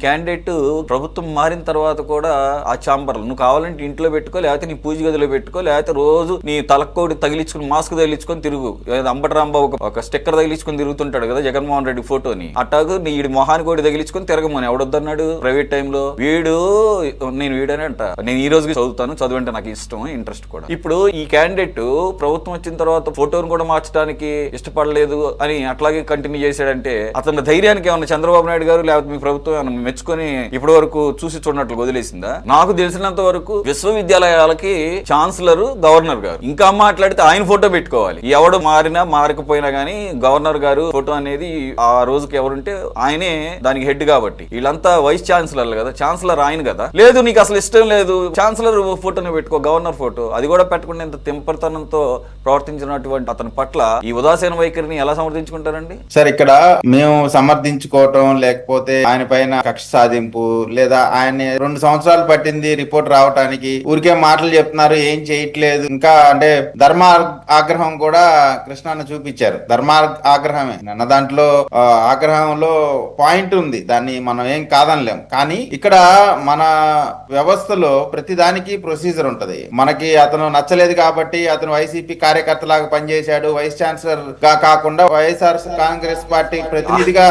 Candidate ప్రభుత్వం మారిన తర్వాత కూడా ఆ చాంబర్లు నువ్వు కావాలంటే ఇంట్లో పెట్టుకో, లేకపోతే నీ పూజ గదిలో పెట్టుకో, లేకపోతే రోజు నీ తలకోడి తగిలించుకుని మాస్క్ తగిలించుకొని తిరుగు. అంబటి రాంబాబు ఒక స్టిక్కర్ తగిలించుకొని తిరుగుతుంటాడు కదా జగన్మోహన్ రెడ్డి ఫోటోని, అట్టాగు నీ మొహాన్ని కోడి తగిలించుకొని తిరగమని ఎవడొద్దన్నాడు ప్రైవేట్ టైంలో. వీడనే అంట, నేను ఈ రోజుకి చదువుతాను, చదువంటే నాకు ఇష్టం, ఇంట్రెస్ట్ కూడా. ఇప్పుడు ఈ క్యాండిడేట్ ప్రభుత్వం వచ్చిన తర్వాత ఫోటోను కూడా మార్చడానికి ఇష్టపడలేదు అని అట్లాగే కంటిన్యూ చేశాడంటే అతని ధైర్యానికి ఏమన్నా చంద్రబాబు నాయుడు గారు లేకపోతే మీ ప్రభుత్వం ఏమన్నా మెచ్చుకొని ఇప్పటి వరకు చూసి చూడనట్లు వదిలేసిందా? నాకు తెలిసినంత వరకు విశ్వవిద్యాలయాలకి ఛాన్సలర్ గవర్నర్ గారు, ఇంకా మాట్లాడితే ఆయన ఫోటో పెట్టుకోవాలి. ఎవడు మారినా మారకపోయినా గానీ గవర్నర్ గారు ఫోటో అనేది ఆ రోజుకి ఎవరుంటే ఆయనే దానికి హెడ్ కాబట్టి. వీళ్ళంతా వైస్ ఛాన్సలర్లు కదా, ఛాన్సలర్ ఆయన కదా. లేదు నీకు అసలు ఇష్టం లేదు ఛాన్సలర్ ఫోటోని పెట్టుకో, గవర్నర్ ఫోటో, అది కూడా పెట్టకుండా ఇంత తెంపర్తనంతో ప్రవర్తించినటువంటి అతని పట్ల ఈ ఉదాసీన వైఖరిని ఎలా సమర్థించుకుంటారండి? సార్ ఇక్కడ మేము సమర్థించుకోవటం లేకపోతే ఆయన పైన కక్ష సాధింపు లేదా ఆయన 2 సంవత్సరాలు పట్టింది రిపోర్ట్ రావటానికి ఊరికే మాటలు చెప్తున్నారు, ఏం చేయట్లేదు. ఇంకా అంటే ధర్మ ఆగ్రహం కూడా కృష్ణాన్న చూపించారు. ధర్మ ఆగ్రహమే అన్న దాంట్లో ఆగ్రహంలో పాయింట్ ఉంది, దాన్ని మనం ఏం కాదనలేం. కానీ ఇక్కడ మన వ్యవస్థలో ప్రతి దానికి ప్రొసీజర్ ఉంటది. మనకి అతను నచ్చలేదు కాబట్టి అతను వైసీపీ కార్యకర్తలాగా పనిచేశాడు, వైస్ ఛాన్సలర్ గా కాకుండా వైఎస్ఆర్ కాంగ్రెస్ పార్టీ ప్రతినిధిగా.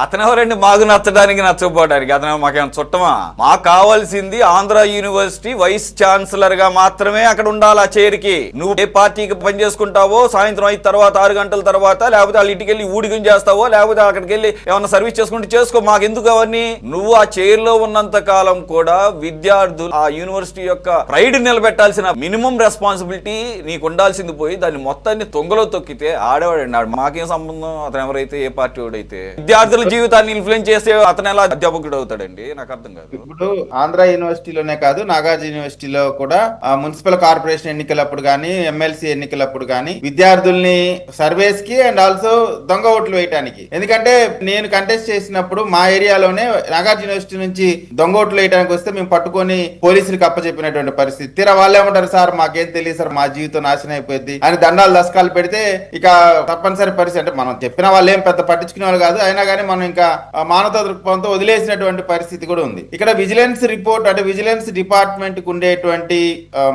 అతను ఎవరండి మాకు నచ్చడానికి నచ్చకపోవడానికి? అతను మాకేమైనా చుట్టమా? మాకు కావాల్సింది ఆంధ్ర యూనివర్సిటీ వైస్ ఛాన్సలర్ గా మాత్రమే అక్కడ ఉండాలి ఆ చైర్కి. నువ్వు ఏ పార్టీకి పని చేసుకుంటావో సాయంత్రం 5 తర్వాత 6 గంటల తర్వాత, లేకపోతే వాళ్ళ ఇంటికి వెళ్ళి ఊడిగం చేస్తావో, లేకపోతే అక్కడికి వెళ్ళి ఏమన్నా సర్వీస్ చేసుకుంటే చేసుకో, మాకెందుకు అవన్నీ? నువ్వు ఆ చైర్ లో ఉన్నంత కాలం కూడా విద్యార్థులు ఆ యూనివర్సిటీ యొక్క ప్రైడ్ నిలబెట్టాల్సిన మినిమం రెస్పాన్సిబిలిటీ నీకు ఉండాల్సింది పోయి దాన్ని మొత్తాన్ని తొంగలో తొక్కితే ఆడేవాడండి. మాకేం సంబంధం అతను ఎవరైతే ఏ పార్టీ వాడైతే? విద్యార్థుల జీవితాన్ని ఇన్ఫ్లుయెన్స్ చేసే అతను ఎలా అధ్యాపకుడు అవుతాడండి? నాకు అర్థం కాదు. ఇప్పుడు ఆంధ్ర యూనివర్సిటీలోనే కాదు, నాగార్జున యూనివర్సిటీలో కూడా మున్సిపల్ కార్పొరేషన్ ఎన్నికలప్పుడు గానీ, ఎమ్మెల్సీ ఎన్నికలప్పుడు గానీ విద్యార్థుల్ని సర్వేస్ కి అండ్ ఆల్సో దొంగ ఓట్లు వేయడానికి. ఎందుకంటే నేను కంటెస్ట్ చేసినప్పుడు మా ఏరియాలోనే నాగార్జున యూనివర్సిటీ నుంచి దొంగ ఓట్లు వేయడానికి వస్తే మేము పట్టుకొని పోలీసులకు అప్పచెప్పినటువంటి పరిస్థితి. తీరా వాళ్ళు ఏమంటారు, సార్ మాకేం తెలియదు సార్, మా జీవితం నాశనం అయిపోయింది అని దండాలు దశకాలు పెడితే ఇక తప్పనిసరి పరిస్థితి. అంటే మనం చెప్పిన వాళ్ళు ఏం పెద్ద పట్టించుకునే వాళ్ళు కాదు, అయినా కానీ మనం ఇంకా మానవతా దృక్పథంతో వదిలేసినటువంటి పరిస్థితి కూడా ఉంది. ఇక్కడ విజిలెన్స్ రిపోర్ట్ అంటే విజిలెన్స్ డిపార్ట్మెంట్ కు ఉండేటువంటి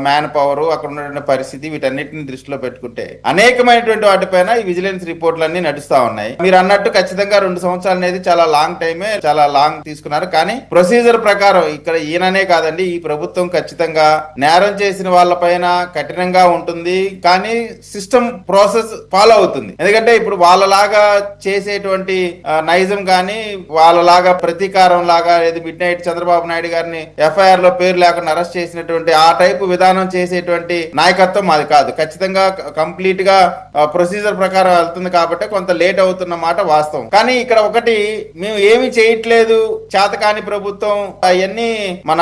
మ్యాన్ పవర్, అక్కడ ఉన్నటువంటి పరిస్థితి, వీటన్నిటిని దృష్టిలో పెట్టుకుంటే అనేకమైనటువంటి వాటిపైన ఈ విజిలెన్స్ రిపోర్ట్లన్నీ నడుస్తా ఉన్నాయి. మీరు అన్నట్టు ఖచ్చితంగా 2 సంవత్సరాలు అనేది చాలా లాంగ్ టైమే, చాలా లాంగ్ తీసుకున్నారు. కానీ ప్రొసీజర్ ప్రకారం ఇక్కడ ఈయననే కాదండి, ఈ ప్రభుత్వం ఖచ్చితంగా నేరం చేసిన వాళ్ళ పైన కఠినంగా ఉంటుంది, కానీ సిస్టమ్ ప్రాసెస్ ఫాలో అవుతుంది. ఎందుకంటే ఇప్పుడు వాళ్ళలాగా చేసేటువంటి నైజం కానీ వాళ్ళలాగా ప్రతీకారం లాగా లేదా మిడ్ నైట్ చంద్రబాబు నాయుడు గారిని ఎఫ్ఐఆర్ లో పేరు లేకుండా అరెస్ట్ చేసినటువంటి ఆ టైపు విధానం చేసేటువంటి నాయకత్వం మాది కాదు. ఖచ్చితంగా కంప్లీట్ గా ప్రొసీజర్ ప్రకారం వెళ్తుంది కాబట్టి కొంత లేట్ అవుతున్న మాట వాస్తవం. కానీ ఇక్కడ ఒకటి, మేము ఏమి చేయట్లేదు, చేతకాని ప్రభుత్వం అవన్నీ మన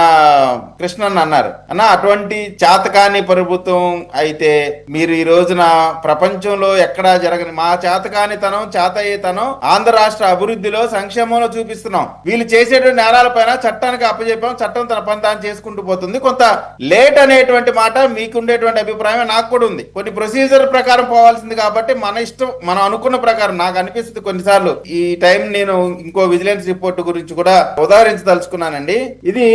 కృష్ణన్ అన్నారు అన్న. అటువంటి చేతకాని ప్రభుత్వం అయితే మీరు ఈ రోజున ప్రపంచంలో ఎక్కడా జరగని మా చేతకానితనం, చేతయ్యేతనం ఆంధ్ర రాష్ట్ర అభివృద్ధిలో సంక్షేమంలో చూపిస్తున్నాం. వీళ్ళు చేసేటువంటి నేరాల పైన చట్టానికి అప్పచెప్పాం, చట్టం తన పని తాను చేసుకుంటూ పోతుంది. కొంత లేట్ అనేటువంటి మాట మీకుండేటువంటి అభిప్రాయం నాకు కూడా ఉంది. కొన్ని ప్రొసీజర్ ప్రకారం పోవాల్సింది కాబట్టి మన ఇష్టం, మనం అనుకున్న ప్రకారం. నాకు అనిపిస్తుంది కొన్నిసార్లు ఈ టైం నేను ఇంకో విజిలెన్స్ రిపోర్ట్ గురించి కూడా ఉదాహరించదలుచుకున్నానండి. ఇది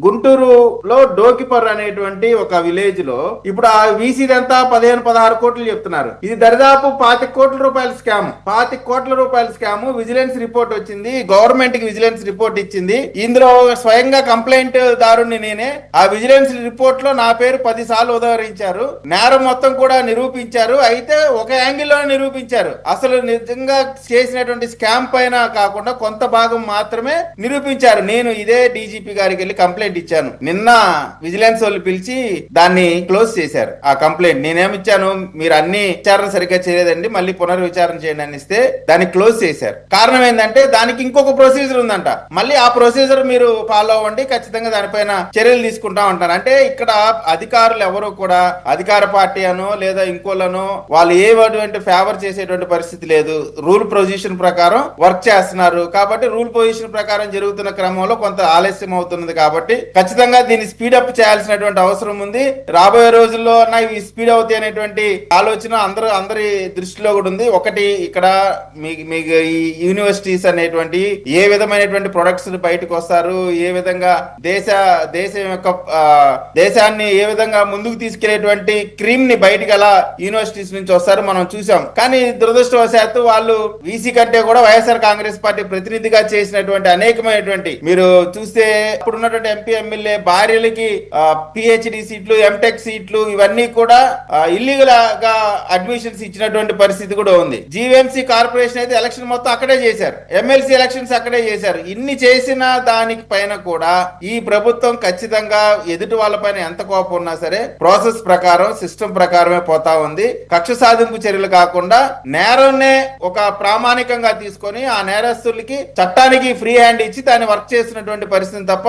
గుంటూరులో డోకిపర్ అనేటువంటి ఒక విలేజ్ లో ఇప్పుడు ఆ వీసీదంతా 15-16 కోట్లు చెప్తున్నారు. ఇది దరిదాపు 25 కోట్ల రూపాయల స్కామ్. 25 కోట్ల రూపాయల స్కామ్. విజిలెన్స్ రిపోర్ట్ వచ్చింది, గవర్నమెంట్ కి విజిలెన్స్ రిపోర్ట్ ఇచ్చింది. ఇందులో స్వయంగా కంప్లైంట్ దారుని నేనే. ఆ విజిలెన్స్ రిపోర్ట్ లో నా పేరు 10 సార్లు ఉదహరించారు. నేరం మొత్తం కూడా నిరూపించారు. అయితే ఒక యాంగిల్ లో నిరూపించారు. అసలు నిజంగా చేసినటువంటి స్కామ్ పైన కాకుండా కొంత భాగం మాత్రమే నిరూపించారు. నేను ఇదే డీజీపీ గారికి వెళ్ళి కంప్లైంట్ ఇచ్చాను. నిన్న విజిలెన్స్ వాళ్ళు పిలిచి దాన్ని క్లోజ్ చేశారు. ఆ కంప్లైంట్ నేనేమిచ్చాను, మీరు అన్ని విచారణ సరిగ్గా చేయలేదండి, మళ్ళీ పునర్విచారణ చేయండి అని ఇస్తే దాన్ని క్లోజ్ చేశారు. కారణం ఏంటంటే దానికి ఇంకొక ప్రొసీజర్ ఉందంట. మళ్ళీ ఆ ప్రొసీజర్ మీరు ఫాలో అవ్వండి, ఖచ్చితంగా దానిపైన చర్యలు తీసుకుంటా ఉంటారు. అంటే ఇక్కడ అధికారులు ఎవరు కూడా అధికార పార్టీ అను లేదా ఇంకోళ్ళనో వాళ్ళు ఏటువంటి ఫేవర్ చేసేటువంటి పరిస్థితి లేదు. రూల్ పొజిషన్ ప్రకారం వర్క్ చేస్తున్నారు కాబట్టి రూల్ పొజిషన్ ప్రకారం జరుగుతున్న క్రమంలో కొంత ఆలస్యం అవుతున్నది కాబట్టి ఖచ్చితంగా దీన్ని స్పీడప్ చేయాల్సినటువంటి అవసరం ఉంది. రాబోయే రోజుల్లో ఇవి స్పీడ్ అవుతాయి అనేటువంటి ఆలోచన అందరి దృష్టిలో కూడా ఉంది. ఒకటి ఇక్కడ మీకు ఈ యూనివర్సిటీస్ అనేటువంటి ఏ విధమైనటువంటి ప్రొడక్ట్స్ బయటకు వస్తారు, ఏ విధంగా దేశం యొక్క దేశాన్ని ఏ విధంగా ముందుకు తీసుకెళ్లేటువంటి క్రీమ్ ని బయటకు ఎలా యూనివర్సిటీస్ నుంచి వస్తారు మనం చూసాం. కానీ దురదృష్టవశాత్తు వాళ్ళు వీసీ కంటే కూడా వైఎస్ఆర్ కాంగ్రెస్ పార్టీ ప్రతినిధిగా చేసినటువంటి అనేకమైనటువంటి మీరు చూస్తే ఇప్పుడు ఉన్నటువంటి ఎంపీ ఎమ్మెల్యే భార్యలకి పిహెచ్డి సీట్లు, ఎంటెక్ సీట్లు ఇవన్నీ కూడా ఇల్లీగల్ గా అడ్మిషన్స్ ఇచ్చినటువంటి పరిస్థితి కూడా ఉంది. జీవీఎంసీ కార్పొరేషన్ అయితే ఎలక్షన్ మొత్తం అక్కడే చేశారు, ఎమ్మెల్సీ ఎలక్షన్స్ అక్కడే చేశారు. ఇన్ని చేసిన దానికి పైన కూడా ఈ ప్రభుత్వం ఖచ్చితంగా ఎదుటి వాళ్ళ పైన ఎంత కోపం ఉన్నా సరే ప్రాసెస్ ప్రకారం సిస్టమ్ ప్రకారమే పోతా ఉంది. కక్ష సాధింపు చర్యలు కాకుండా నేరాన్నే ఒక ప్రామాణికంగా తీసుకొని ఆ నేరస్తులకి చట్టానికి ఫ్రీ హ్యాండ్ ఇచ్చి దాన్ని వర్క్ చేస్తున్నటువంటి పరిస్థితి తప్ప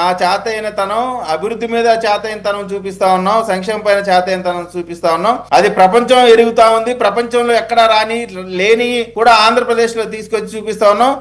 ఆ చేతైనతనం అభివృద్ధి మీద చేతైనతనం చూపిస్తా ఉన్నాం, సంక్షేమం పైన చేతైనతనం చూపిస్తా ఉన్నాం. అది ప్రపంచం ఎరుగుతా ఉంది. ప్రపంచంలో ఎక్కడా లేని కూడా ఆంధ్రప్రదేశ్ లో తీసుకొచ్చి చూపిస్తా ఉన్నాం.